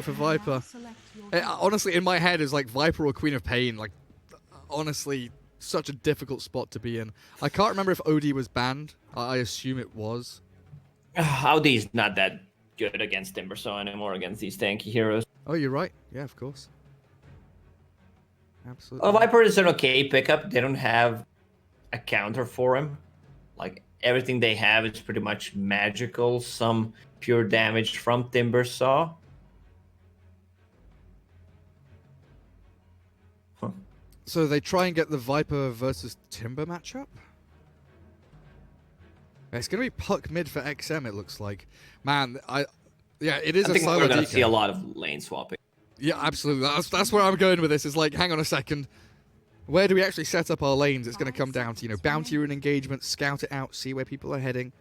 for Viper. Honestly, in my head, is like Viper or Queen of Pain. Like, honestly, such a difficult spot to be in. I can't remember if OD was banned. I assume it was. OD is not that good against Timbersaw anymore, against these tanky heroes. Oh, you're right. Yeah, of course. Absolutely. Viper is an okay pickup. They don't have a counter for him. Like, everything they have is pretty much magical. Some pure damage from Timbersaw. Huh. So they try and get the Viper versus Timber matchup? It's going to be Puck mid for XM, it looks like. Man, yeah, it is I a think silo we're going DK. to see a lot of lane swapping. Yeah, absolutely. That's where I'm going with this. It's like, hang on a second. Where do we actually set up our lanes? It's going to come down to, you know, bounty rune engagement, scout it out, see where people are heading.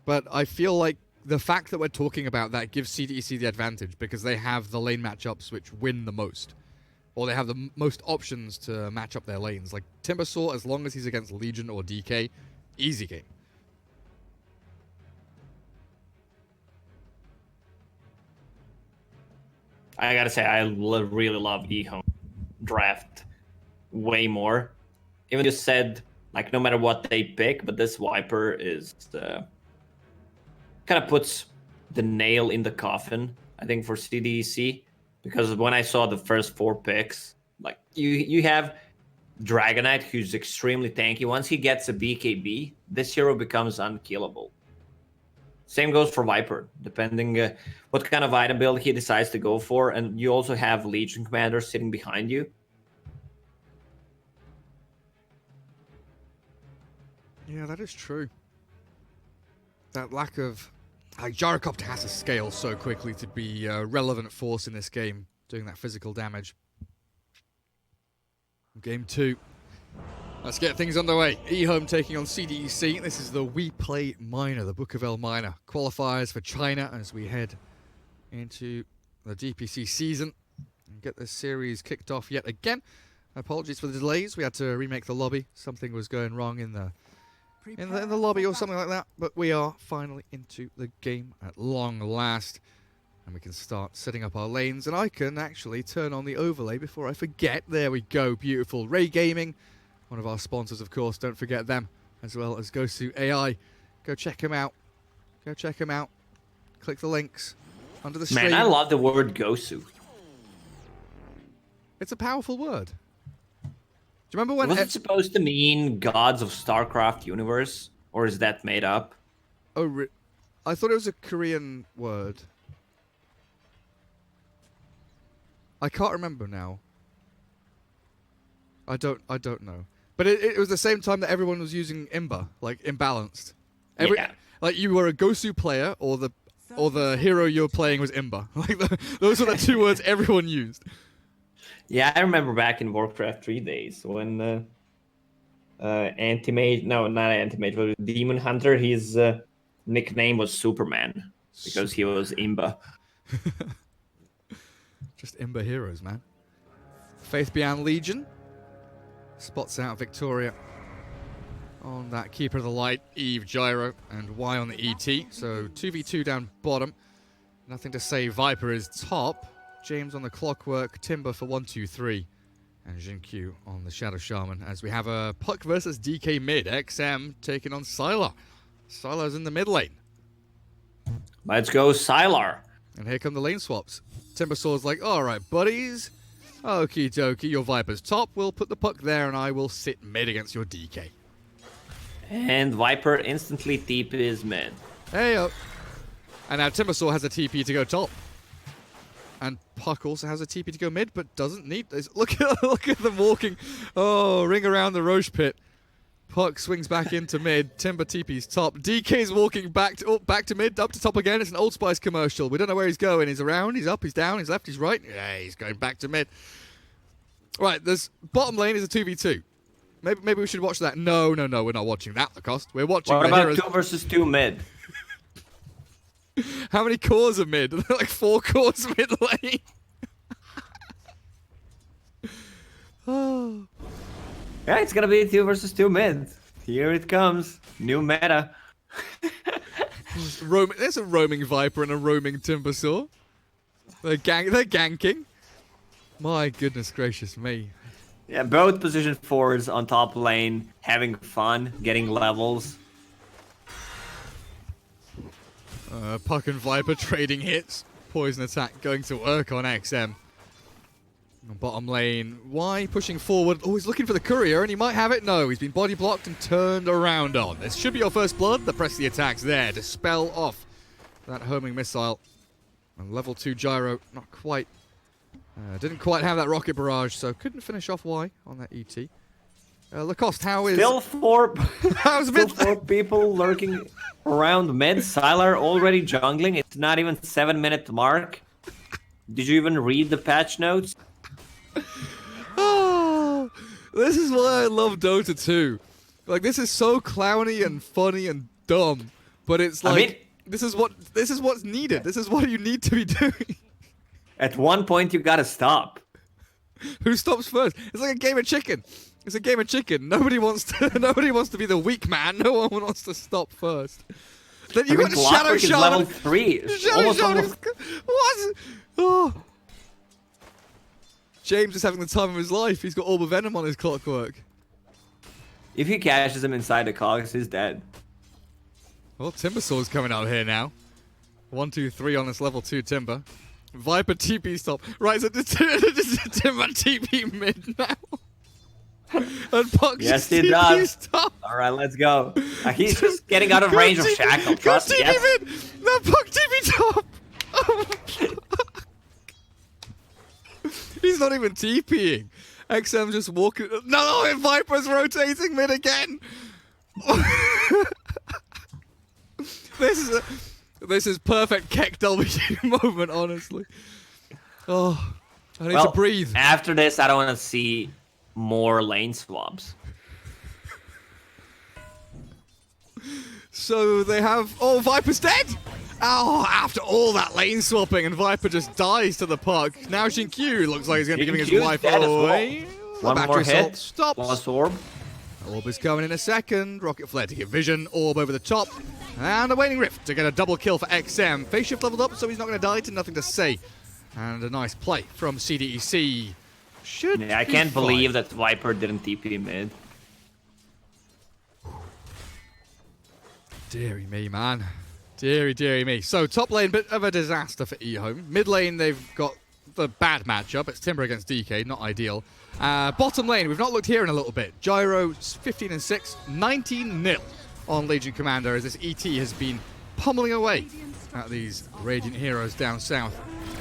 But I feel like the fact that we're talking about that gives CDEC the advantage because they have the lane matchups which win the most. Or they have the most options to match up their lanes. Like Timbersaw, as long as he's against Legion or DK, easy game. I gotta say, I really love EHOME draft way more. Even you said, like, no matter what they pick, but this Viper is kind of puts the nail in the coffin, I think, for CDEC. Because when I saw the first 4 picks, like, you have Dragonite, who's extremely tanky. Once he gets a BKB, this hero becomes unkillable. Same goes for Viper, depending what kind of item build he decides to go for. And you also have Legion Commander sitting behind you. Yeah, that is true. That lack of... Like, Gyrocopter has to scale so quickly to be a relevant force in this game, doing that physical damage. Game 2. Let's get things underway. EHOME taking on CDEC. This is the WePlay Minor, the Bukovel Minor. Qualifiers for China as we head into the DPC season and get this series kicked off yet again. Apologies for the delays. We had to remake the lobby. Something was going wrong in the lobby or something like that. But we are finally into the game at long last. And we can start setting up our lanes. And I can actually turn on the overlay before I forget. There we go. Beautiful. Ray Gaming. One of our sponsors, of course. Don't forget them. As well as Gosu AI. Go check them out. Go check them out. Click the links under the stream. Man, I love the word Gosu. It's a powerful word. Do you remember when... Was it supposed to mean gods of StarCraft universe? Or is that made up? Oh, I thought it was a Korean word. I can't remember now. I don't know. But it was the same time that everyone was using Imba, like imbalanced. Yeah. Like you were a Gosu player, or the hero you were playing was Imba. Like those were the 2 words everyone used. Yeah, I remember back in Warcraft 3 days when Anti-Mage, no, not Anti-Mage, but Demon Hunter, his nickname was Superman because he was Imba. Just Imba heroes, man. Faith Beyond Legion. Spots out Victoria on that Keeper of the Light, Eve Gyro, and Y on the ET. So 2v2 down bottom. Nothing to say. Viper is top. James on the Clockwork. Timber for 1-2-3. And Jinkyu on the Shadow Shaman. As we have a Puck versus DK mid. XM taking on Sylar. Sylar's in the mid lane. Let's go, Sylar. And here come the lane swaps. Timbersaw's like, alright, buddies. Okie dokie, your Viper's top. We'll put the Puck there and I will sit mid against your DK. And Viper instantly TPs mid. Hey up. And now Timbersaw has a TP to go top. And Puck also has a TP to go mid, but doesn't need this. Look at them walking. Oh, ring around the Roche pit. Puck swings back into mid. Timber TP's top. DK's walking back to mid, up to top again. It's an Old Spice commercial. We don't know where he's going. He's around, he's up, he's down, he's left, he's right. Yeah, he's going back to mid. Right, this bottom lane is a 2v2. Maybe we should watch that. No, we're not watching that, Lacoste. We're watching What the about heroes. 2 versus 2 mid? How many cores are mid? Like 4 cores mid lane. Oh. Yeah, it's gonna be 2 versus 2 mid. Here it comes. New meta. There's a roaming Viper and a roaming Timbersaw. They're ganking. My goodness gracious me. Yeah, both position 4s on top lane, having fun, getting levels. Puck and Viper trading hits. Poison attack going to work on XM. On bottom lane, why pushing forward? Oh, he's looking for the courier, and he might have it. No, he's been body blocked and turned around on. This should be your first blood. The press the attacks there to spell off that homing missile. And level 2 gyro, not quite. Didn't quite have that rocket barrage, so couldn't finish off Y on that ET. Lacoste, how is... Still four How's people lurking around mid. Sylar already jungling. It's not even 7-minute mark. Did you even read the patch notes? Oh, this is why I love Dota 2. Like, this is so clowny and funny and dumb, but it's like, I mean, this is what's needed. This is what you need to be doing. At one point, you gotta stop. Who stops first? It's like a game of chicken. It's a game of chicken. Nobody wants to be the weak man. No one wants to stop first. Then you got Shadow Shaman. Level 3. Shadow Shaman. What? Oh. James is having the time of his life. He's got Orb of Venom on his clockwork. If he catches him inside the cogs, he's dead. Well, Timbersaw's coming out here now. 1, 2, 3 on this level 2 Timber. Viper TP stop. Right, so Timber TP mid now. And Puck yes, just he does. Stop. All right, let's go. He's just getting out of range of Shackle. Trust me. Yes. No, Puck TP top. Oh, he's not even TPing. XM just walking. No, and Viper's rotating mid again. This is perfect Keck W moment, honestly. Oh, I need to breathe. After this, I don't want to see more lane swaps. So they have... Oh, Viper's dead! Oh, after all that lane swapping, and Viper just dies to the puck. Now Xinkyu looks like he's going to be giving his life away. Well. One more hit. Stops. Plus orb. Orb is coming in a second. Rocket Flare to get vision. Orb over the top. And a Waning Rift to get a double kill for XM. Phase shift leveled up, so he's not going to die to nothing to say. And a nice play from CDEC. Yeah, I can't believe that Viper didn't TP mid. Deary me, man. Deary me. So, top lane, bit of a disaster for EHOME. Mid lane, they've got the bad matchup. It's Timber against DK, not ideal. Bottom lane, we've not looked here in a little bit. Gyro, 15 and 6, 19-0 on Legion Commander, as this ET has been pummeling away at these Radiant heroes down south.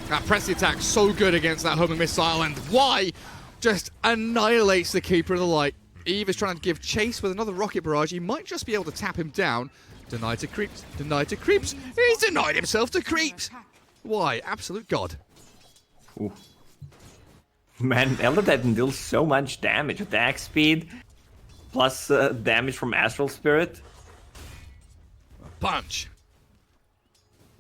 That press the attack so good against that homing missile, and Y just annihilates the Keeper of the Light. Eve is trying to give chase with another rocket barrage. He might just be able to tap him down. Denied to creeps. Denied to creeps. He's denied himself to creeps. Why? Absolute god. Ooh. Man, Elder Titan deals so much damage. Attack speed, plus damage from Astral Spirit. Punch.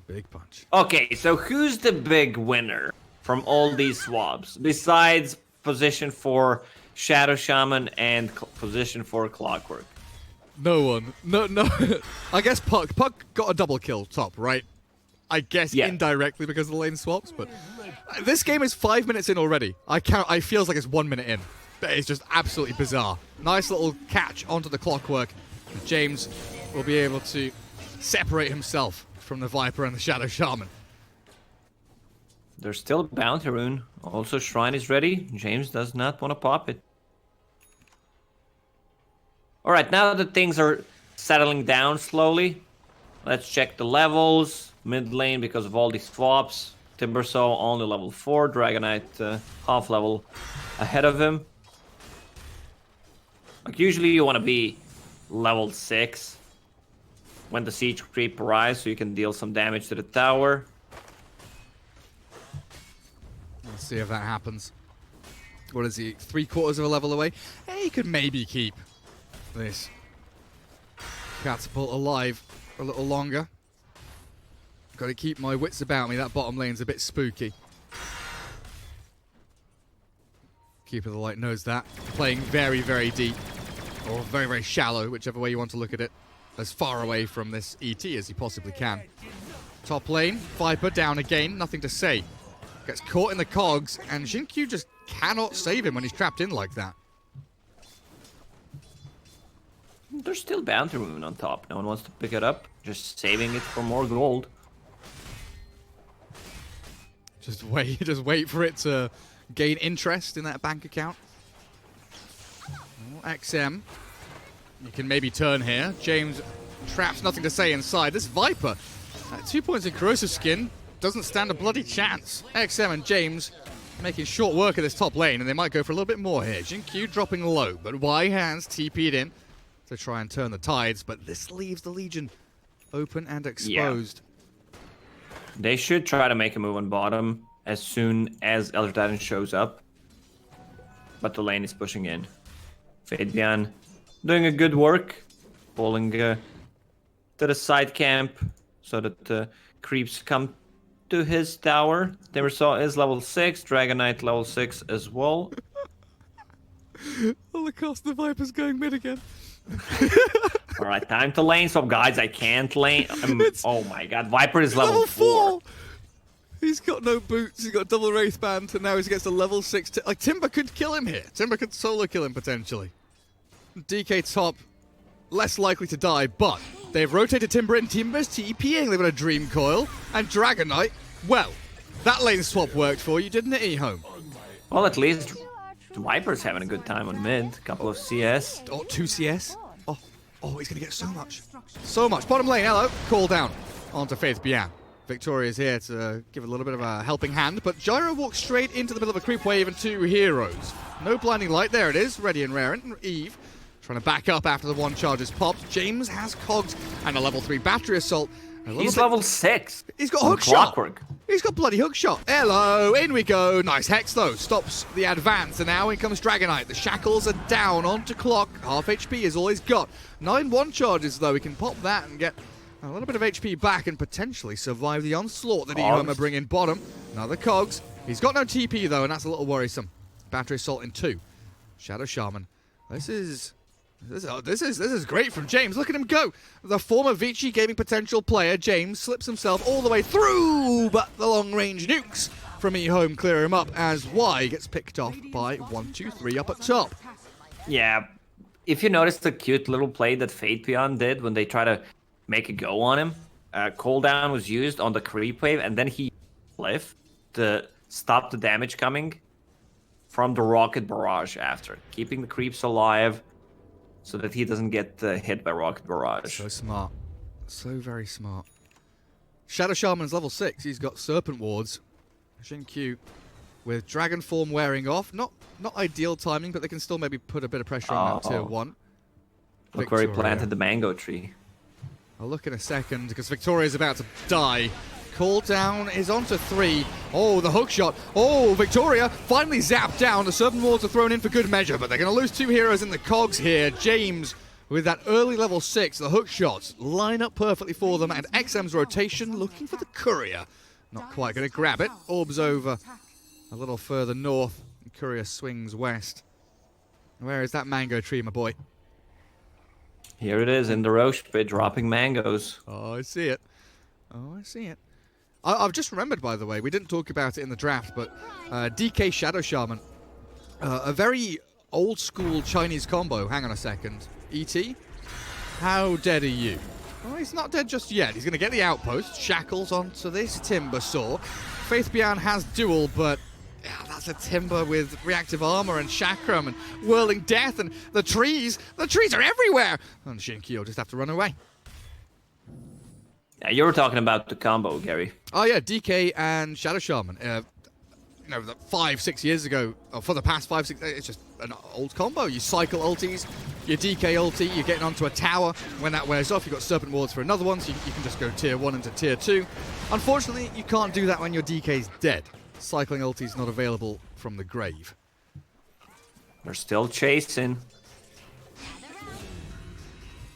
Big punch. Okay, so who's the big winner from all these swaps? Besides position for Shadow Shaman and position for Clockwork. No one. No. I guess Puck. Puck got a double kill top, right? I guess indirectly because of the lane swaps, but this game is 5 minutes in already. I feels like it's 1 minute in. It's just absolutely bizarre. Nice little catch onto the Clockwork. James will be able to separate himself from the Viper and the Shadow Shaman. There's still a Bounty Rune. Also, Shrine is ready. James does not want to pop it. Alright, now that things are settling down slowly, let's check the levels. Mid lane, because of all these swaps. Timbersaw only level 4. Dragonite half level ahead of him. Like, usually you want to be level 6 when the siege creep arrives, so you can deal some damage to the tower. Let's see if that happens. What is he? 3/4 of a level away? He could maybe keep this catapult alive a little longer. Got to keep my wits about me. That bottom lane's a bit spooky. Keeper of the Light knows that. Playing very, very deep. Or very, very shallow, whichever way you want to look at it. As far away from this ET as he possibly can. Top lane, Viper down again. Nothing to say Gets caught in the cogs, and Xinkyu just cannot save him when he's trapped in like that. There's still bounty movement on top. No one wants to pick it up. Just saving it for more gold. Just wait for it to gain interest in that bank account. Oh, XM. You can maybe turn here. James traps, nothing to say inside. This Viper, at 2 points in corrosive skin, doesn't stand a bloody chance. XM and James making short work of this top lane, and they might go for a little bit more here. Xinkyu dropping low, but Y hands TP'd in to try and turn the tides, but this leaves the Legion open and exposed. Yeah. They should try to make a move on bottom as soon as Elder Titan shows up, but the lane is pushing in. Fabian doing a good work, pulling to the side camp so that the creeps come to his tower. Timbersaw is level 6, Dragon Knight level 6 as well. All the cost the Viper's going mid again. Alright, time to lane swap, guys. I can't lane. Oh my god, Viper is level 4. He's got no boots, he's got double Wraith Band, and now he gets a level 6. Like, Timber could kill him here. Timber could solo kill him potentially. DK top, less likely to die, but they've rotated Timber in. Timber's TPing. They've got a Dream Coil. And Dragon Knight, well, that lane swap worked for you, didn't it, EHOME? Well, at least Viper's having a good time on mid. Couple of CS. Oh, 2 CS. Oh, he's going to get so much. So much. Bottom lane, hello. Call down onto Faith Bian. Victoria's here to give a little bit of a helping hand, but Gyro walks straight into the middle of a creep wave and 2 heroes. No blinding light. There it is. Ready and raring. And Eve trying to back up after the 1 charge is popped. James has cogs and a level 3 battery assault. He's level 6. He's got hook shot. He's got bloody hook shot. Hello, in we go. Nice Hex though. Stops the advance, and now in comes Dragon Knight. The shackles are down onto clock. Half HP is all he's got. 9 1 charges though. He can pop that and get a little bit of HP back and potentially survive the onslaught that EHOME are bringing bottom. Another cogs. He's got no TP though, and that's a little worrisome. Battery assault in 2. Shadow Shaman. This is great from James. Look at him go. The former Vici gaming potential player, James, slips himself all the way through, but the long-range nukes from EHOME clear him up as Y gets picked off by 1, 2, 3 up at top. Yeah, if you notice the cute little play that Fatepion did when they try to make a go on him, cooldown was used on the creep wave, and then he left to stop the damage coming from the rocket barrage after, keeping the creeps alive so that he doesn't get hit by rocket barrage. So smart. So very smart. Shadow Shaman's level 6. He's got Serpent Wards. Xinkyu with Dragon Form wearing off. Not ideal timing, but they can still maybe put a bit of pressure on that tier 1. Look where he planted the mango tree. I'll look in a second, because Victoria's about to die. Call down is onto 3. Oh, the hook shot. Oh, Victoria finally zapped down. The Serpent Wards are thrown in for good measure, but they're going to lose 2 heroes in the cogs here. James with that early level 6. The hook shots line up perfectly for them, and XM's rotation looking for the courier. Not quite going to grab it. Orbs over a little further north. Courier swings west. Where is that mango tree, my boy? Here it is in the Roche pit, dropping mangoes. Oh, I see it. Oh, I see it. I've just remembered, by the way, we didn't talk about it in the draft, but DK Shadow Shaman, a very old-school Chinese combo. Hang on a second. ET, how dead are you? Oh, he's not dead just yet. He's going to get the outpost. Shackles onto this Timber Saw. Faith Bian has duel, but yeah, that's a Timber with reactive armor and chakram and whirling death, and the trees are everywhere. And Xinkyu will just have to run away. Yeah, you were talking about the combo, Gary. Oh yeah, DK and Shadow Shaman. 5-6 years ago, or for the past 5-6, it's just an old combo. You cycle ultis, your DK ulti, you're getting onto a tower. When that wears off, you've got Serpent Wards for another one, so you can just go tier 1 into tier 2. Unfortunately, you can't do that when your DK's dead. Cycling ulti's not available from the grave. We're still chasing.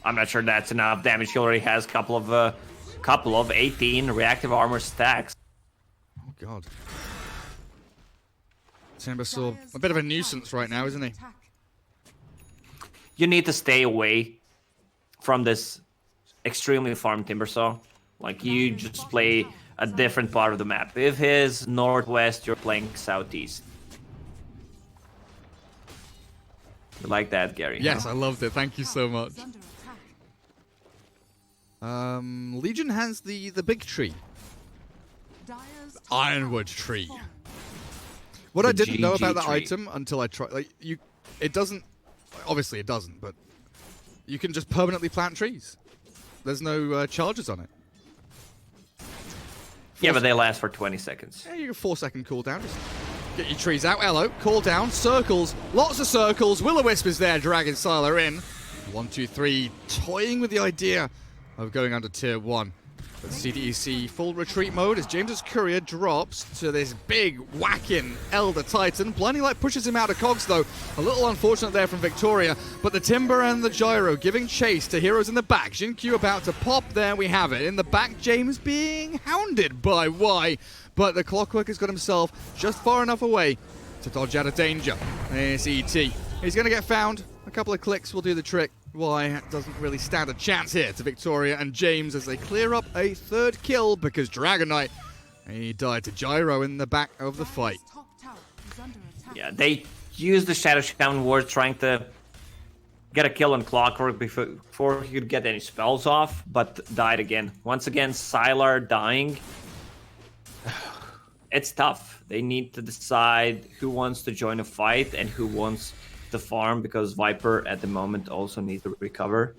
I'm not sure that's enough damage. He already has a couple of 18 reactive armor stacks. Oh god. Timbersaw, a bit of a nuisance right now, isn't he? You need to stay away from this extremely farmed Timbersaw. Like, you just play a different part of the map. If his northwest, you're playing southeast. You like that, Gary? Yes, I loved it. Thank you so much. Legion has the big tree. Ironwood tree. What I didn't know about that item until I tried, like, it doesn't, obviously it doesn't, but you can just permanently plant trees. There's no charges on it. Yeah, but they last for 20 seconds. Yeah, you get a 4-second cooldown. Just get your trees out. Hello, cool down, circles, lots of circles. Will-O-Wisp is there, dragging Sylar in. 1, 2, 3, toying with the idea of going under tier 1. But CDEC full retreat mode as James's courier drops to this big whacking Elder Titan. Blinding Light pushes him out of cogs though. A little unfortunate there from Victoria, but the Timber and the Gyro giving chase to heroes in the back. Xin-Q about to pop, there we have it. In the back, James being hounded by Y, but the Clockwork has got himself just far enough away to dodge out of danger. There's ET. He's going to get found. A couple of clicks will do the trick. Y doesn't really stand a chance here to Victoria and James as they clear up a 3rd kill because Dragon Knight, he died to Gyro in the back of the fight. Yeah, they used the Shadow Shaman ward trying to get a kill on Clockwork before he could get any spells off, but died again. Once again, Sylar dying. It's tough. They need to decide who wants to join a fight and who wants the farm, because Viper at the moment also needs to recover.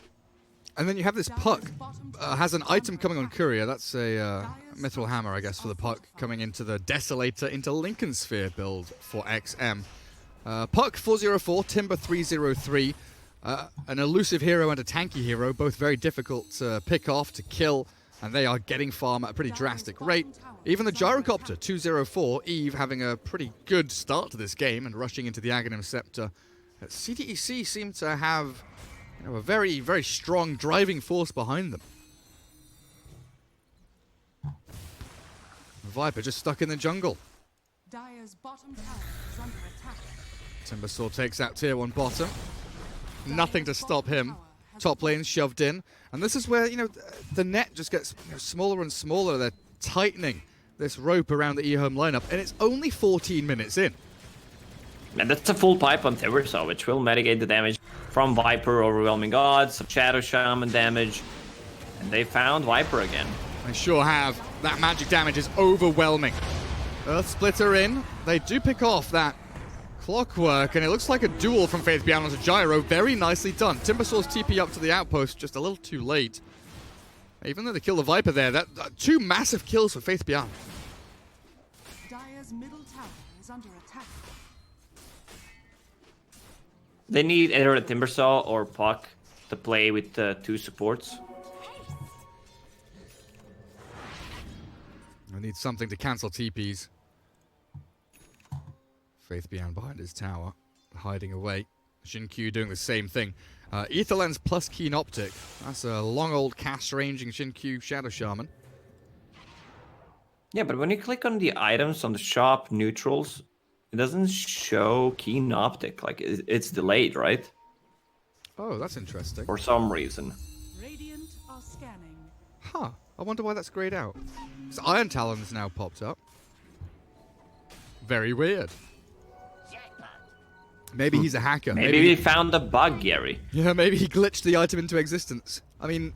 And then you have this Puck, has an item coming on Courier. That's a Mithril Hammer, I guess, for the Puck, coming into the Desolator into Lincoln Sphere build for XM. Puck 404, Timber 303, an elusive hero and a tanky hero, both very difficult to pick off, to kill, and they are getting farm at a pretty drastic rate. Even the Gyrocopter 204, Eve having a pretty good start to this game and rushing into the Aghanim Scepter. CDEC seem to have, you know, a very, very strong driving force behind them. Viper just stuck in the jungle. Dire's bottom tower is under attack. Timbersaw takes out tier 1 bottom. Nothing to stop him. Top lane shoved in. And this is where, you know, the net just gets, you know, smaller and smaller. They're tightening this rope around the EHOME lineup, and it's only 14 minutes in. And that's a full pipe on Timbersaw, which will mitigate the damage from Viper, overwhelming odds, some Shadow Shaman damage. And they found Viper again. They sure have. That magic damage is overwhelming. Earth Splitter in. They do pick off that Clockwork, and it looks like a duel from Faith Beyond onto Gyro. Very nicely done. Timbersaw's TP up to the outpost, just a little too late. Even though they kill the Viper there, that 2 massive kills for Faith Beyond. Dire's middle tower is under attack. They need either a Timbersaw or Puck to play with 2 supports. I need something to cancel TPs. Faith Beyond behind his tower, hiding away. Xin-Q doing the same thing. Ether Lens plus Keen Optic. That's a long old cast ranging Xin-Q Shadow Shaman. Yeah, but when you click on the items on the shop neutrals, it doesn't show Keen Optic. Like, it's delayed, right? Oh, that's interesting. For some reason. Radiant are scanning. Huh. I wonder why that's grayed out. So Iron Talon's now popped up. Very weird. Maybe he's a hacker. Maybe we found a bug, Gary. Yeah, maybe he glitched the item into existence. I mean,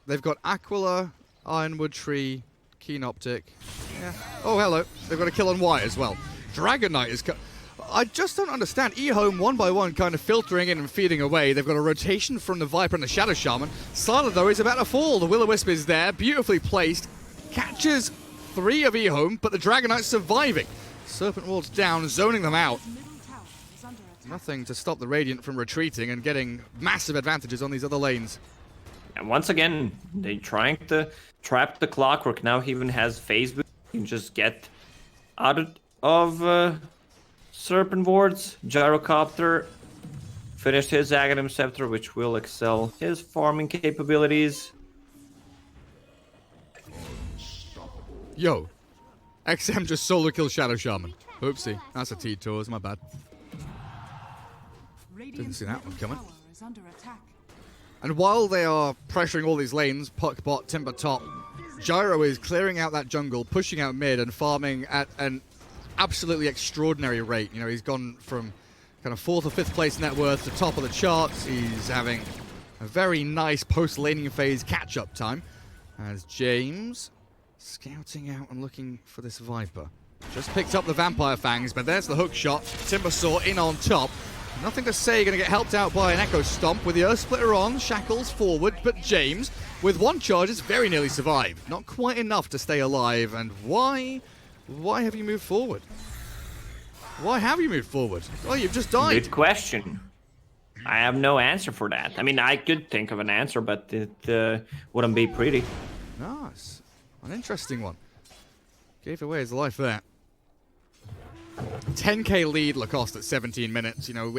they've got Aquila, Ironwood Tree, Keen Optic. Yeah. Oh, hello. They've got a kill on Y as well. Dragon Knight is... I just don't understand. EHOME, one by one, kind of filtering in and feeding away. They've got a rotation from the Viper and the Shadow Shaman. Sylar, though, is about to fall. The Will-O-Wisp is there, beautifully placed. Catches 3 of EHOME, but the Dragon Knight's surviving. Serpent Ward's down, zoning them out. Nothing to stop the Radiant from retreating and getting massive advantages on these other lanes. And once again, they're trying to trap the Clockwork. Now he even has phase boost. You can just get out of Serpent Wards. Gyrocopter finished his Aghanim Scepter, which will excel his farming capabilities. Yo, XM just solo kill Shadow Shaman. Oopsie, that's a T-Tours, my bad. Didn't see that one coming. And while they are pressuring all these lanes, Puck bot, Timber top, Gyro is clearing out that jungle, pushing out mid, and farming at an absolutely extraordinary rate. You know, he's gone from kind of 4th or 5th place net worth to top of the charts. He's having a very nice post-laning phase catch-up time as James scouting out and looking for this Viper. Just picked up the Vampire Fangs, but there's the hook shot. Timbersaw in on top. Nothing to say, going to get helped out by an Echo Stomp with the Earth Splitter on, Shackles forward, but James, with 1 charge, has very nearly survived. Not quite enough to stay alive, and why have you moved forward? Why have you moved forward? Well, you've just died. Good question. I have no answer for that. I mean, I could think of an answer, but it wouldn't be pretty. Nice. An interesting one. Gave away his life there. 10k lead Lacoste at 17 minutes. You know,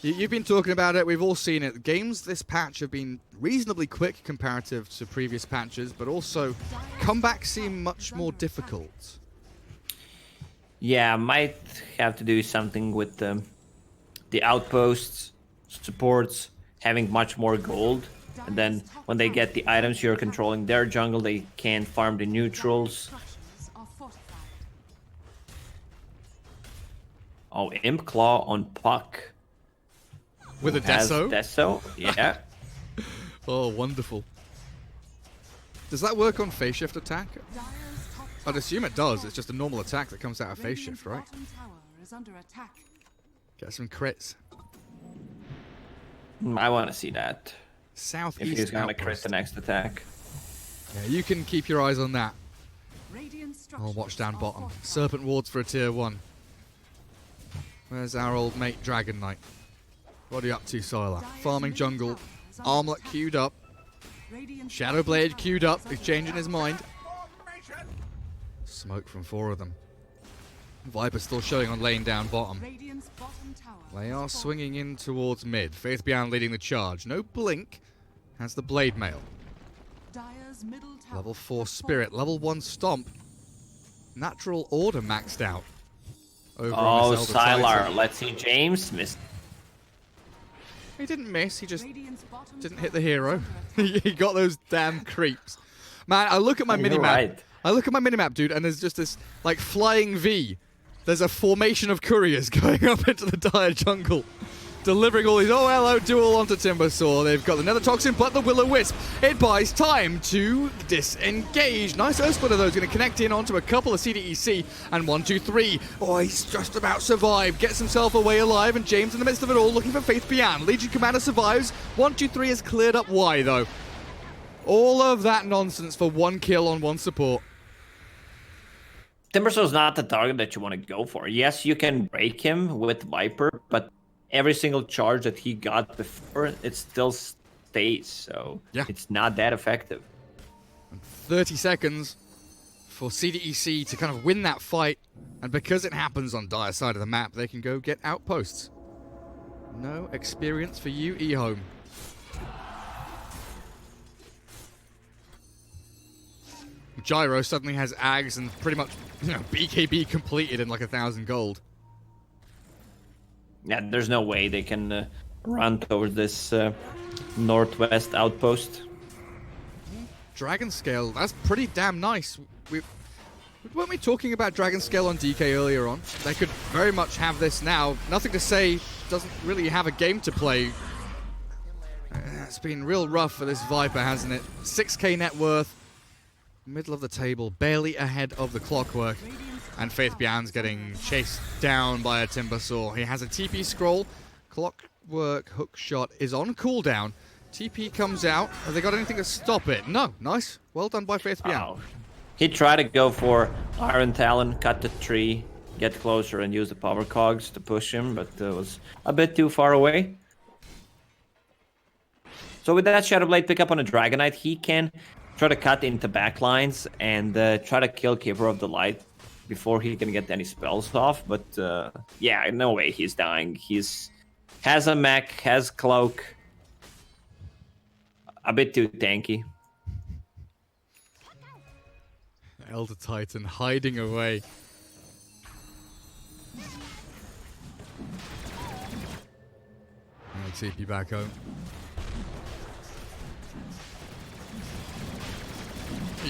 you've been talking about it. We've all seen it. Games this patch have been reasonably quick comparative to previous patches, but also comebacks seem much more difficult. Yeah, might have to do something with the outposts, supports, having much more gold. And then when they get the items, you're controlling their jungle, they can farm the neutrals. Oh, Imp Claw on Puck. With a Deso? Deso, yeah. Oh, wonderful. Does that work on phase shift attack? I'd assume it does. It's just a normal attack that comes out of phase shift, right? Get some crits. I want to see that. Southeast if he's going to outpost. crit the next attack. Yeah, you can keep your eyes on that. I'll watch down bottom. Serpent wards for a tier 1. Where's our old mate Dragon Knight? What are you up to, Sylar? Farming jungle. Armlet queued up. Shadowblade queued up. He's changing his mind. Smoke from 4 of them. Viper still showing on lane down bottom. They are swinging in towards mid. Faith Beyond leading the charge. No blink. Has the blade mail. Level 4 spirit. Level 1 stomp. Natural order maxed out. Over oh, Sylar. Let's see James miss. He didn't miss. He just didn't hit the hero. He got those damn creeps. Man, I look at my minimap. Right. I look at my minimap, dude, and there's just this, like, flying V. There's a formation of couriers going up into the dire jungle, delivering all these, oh, hello, duel onto Timbersaw. They've got the Nether Toxin, but the Will-O-Wisp. It buys time to disengage. Nice Earth Splitter, though, is going to connect in onto a couple of CDEC, and 1, 2, 3. Oh, he's just about survived. Gets himself away alive, and James in the midst of it all, looking for Faith Beyond. Legion Commander survives. 1, 2, 3 is cleared up. Why, though? All of that nonsense for 1 kill on 1 support. Timbersaw is not the target that you want to go for. Yes, you can break him with Viper, but every single charge that he got before, it still stays. So yeah, it's not that effective. 30 seconds for CDEC to kind of win that fight. And because it happens on dire side of the map, they can go get outposts. No experience for you, EHOME. Gyro suddenly has Ags and pretty much, you know, BKB completed in like 1,000 gold. Yeah, there's no way they can run towards this northwest outpost. Dragon Scale, that's pretty damn nice. Weren't we talking about Dragon Scale on DK earlier on? They could very much have this now. Nothing to say, doesn't really have a game to play. It's been real rough for this Viper, hasn't it? 6k net worth. Middle of the table, barely ahead of the Clockwork. And Faith Beyond's getting chased down by a Timbersaw. He has a TP scroll. Clockwork hook shot is on cooldown. TP comes out. Have they got anything to stop it? No. Nice. Well done by Faith Beyond. Oh. He tried to go for Iron Talon, cut the tree, get closer and use the power cogs to push him, but it was a bit too far away. So with that Shadowblade pick up on a Dragonite, he can try to cut into backlines and try to kill Keeper of the Light before he can get any spells off. But yeah, no way he's dying. Has a mech, has cloak. A bit too tanky. Elder Titan hiding away. I'll TP back home.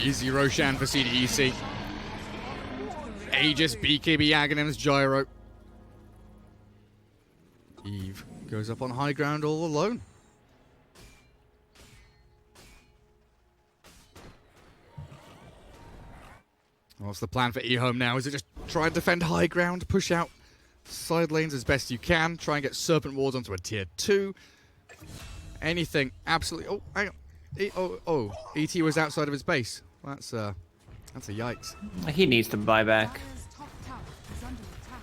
Easy Roshan for CDEC. Aegis, BKB, Aghanims, Gyro. Eve goes up on high ground all alone. What's the plan for EHOME now? Is it just try and defend high ground, push out side lanes as best you can, try and get Serpent Wards onto a tier 2? Anything, absolutely. Oh, hang on. ET was outside of his base. That's a yikes. He needs to buy back. Dire's top tower is under attack.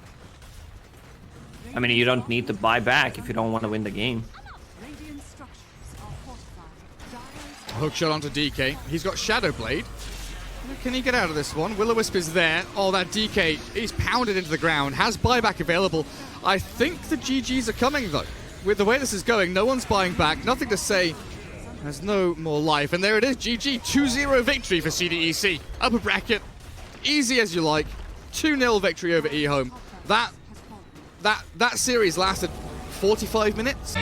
I mean, you don't need to buy back if you don't want to win the game. Radiant structures are fortified. Dire's Hook shot onto DK. He's got Shadow Blade. Can he get out of this one? Will-O-Wisp is there. Oh, that DK, he's pounded into the ground. Has buyback available. I think the GGs are coming, though. With the way this is going, no one's buying back. Nothing to say. There's no more life. And there it is, GG. 2-0 victory for CDEC. Upper bracket. Easy as you like. 2-0 victory over EHOME. That series lasted 45 minutes.